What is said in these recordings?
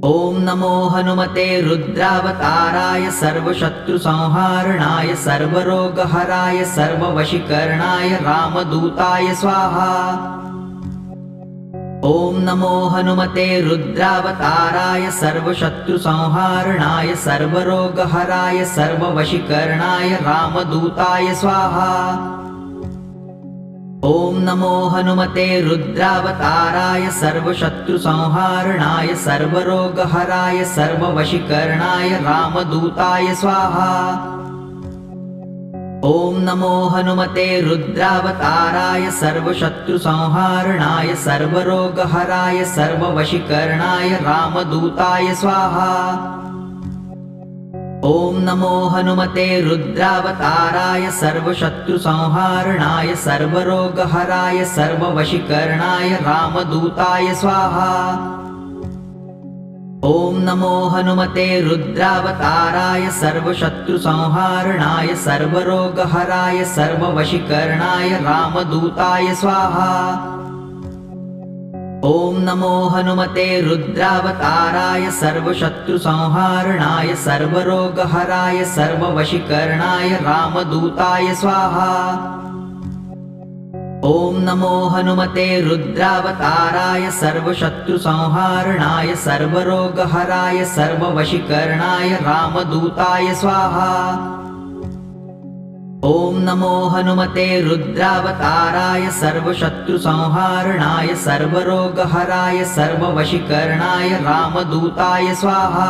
ॐ नमो हनुमते रुद्रावताराय सर्वशत्रुसंहारणाय सर्वरोगहराय सर्ववशीकरणाय रामदूताय स्वाहा। ॐ नमो हनुमते रुद्रावताराय सर्वशत्रुसंहारणाय सर्वरोगहराय सर्ववशीकरणाय रामदूताय स्वाहा। ॐ नमो हनुमते रुद्रावताराय सर्वशत्रुसंहारणाय सर्वरोगहराय सर्ववशीकरणाय रामदूताय स्वाहा। ॐ नमो हनुमते रुद्रावताराय सर्वशत्रुसंहारणाय सर्वरोगहराय सर्ववशीकरणाय रामदूताय स्वाहा। ॐ नमो हनुमते रुद्रावताराय सर्वशत्रुसंहारणाय सर्वरोगहराय सर्ववशीकरणाय रामदूताय स्वाहा। ॐ नमो हनुमते रुद्रावताराय सर्वशत्रुसंहारणाय सर्वरोगहराय सर्ववशीकरणाय रामदूताय स्वाहा। ॐ नमो हनुमते रुद्रावताराय सर्वशत्रुसंहारणाय सर्वरोगहराय सर्ववशीकरणाय रामदूताय स्वाहा। ॐ नमो हनुमते रुद्रावताराय सर्वशत्रुसंहारणाय सर्वरोगहराय सर्ववशीकरणाय रामदूताय स्वाहा। ॐ नमो हनुमते रुद्रावताराय सर्वशत्रुसंहारणाय सर्वरोगहराय सर्ववशीकरणाय रामदूताय स्वाहा।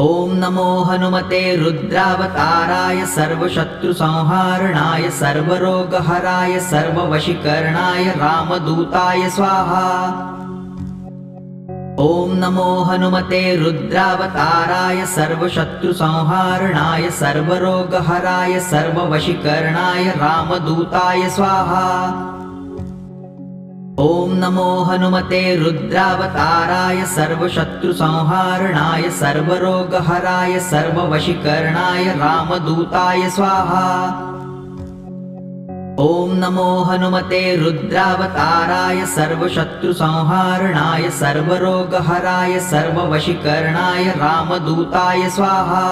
ॐ नमो हनुमते रुद्रावताराय सर्वशत्रुसंहारणाय सर्वरोगहराय सर्ववशीकरणाय रामदूताय स्वाहा। ॐ नमो हनुमते रुद्रावताराय सर्वशत्रुसंहारणाय सर्वरोगहराय सर्ववशीकरणाय रामदूताय स्वाहा। ॐ नमो हनुमते रुद्रावताराय सर्वशत्रुसंहारणाय सर्वरोगहराय सर्ववशीकरणाय रामदूताय स्वाहा। ॐ नमो हनुमते रुद्रावताराय सर्वशत्रुसंहारणाय सर्वरोगहराय सर्ववशीकरणाय रामदूताय स्वाहा।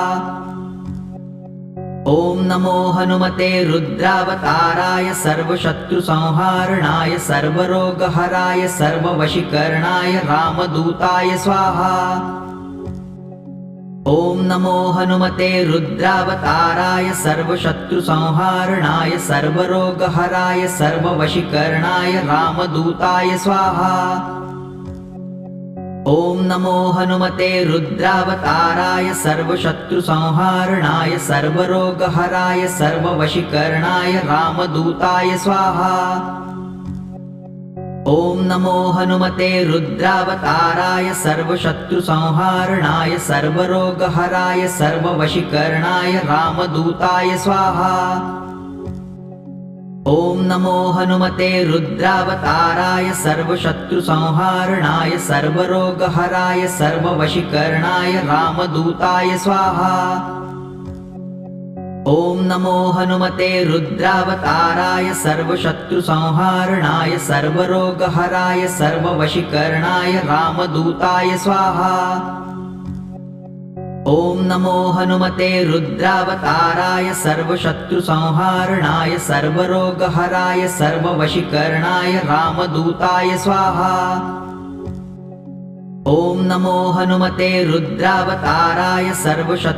ॐ नमो हनुमते रुद्रावताराय सर्वशत्रुसंहारणाय सर्वरोगहराय सर्ववशीकरणाय रामदूताय स्वाहा। ॐ नमो हनुमते रुद्रावताराय सर्वशत्रुसंहारणाय सर्वरोगहराय सर्ववशीकरणाय रामदूताय स्वाहा। ॐ नमो हनुमते रुद्रावताराय सर्वशत्रुसंहारणाय सर्वरोगहराय सर्ववशीकरणाय रामदूताय स्वाहा। ॐ नमो हनुमते रुद्रावताराय सर्वशत्रुसंहारणाय सर्वरोगहराय सर्ववशीकरणाय रामदूताय स्वाहा। ॐ नमो हनुमते रुद्रावताराय सर्वशत्रुसंहारणाय सर्वरोगहराय सर्ववशीकरणाय रामदूताय स्वाहा। ॐ नमो हनुमते रुद्रावताराय सर्वशत्रुसंहारणाय सर्वरोगहराय सर्ववशीकरणाय रामदूताय स्वाहा। ॐ नमो हनुमते रुद्रावताराय सर्वशत्रुसंहारणाय सर्वरोगहराय सर्ववशीकरणाय रामदूताय स्वाहा। ॐ नमो हनुमते रुद्रावताराय सर्वशत्रु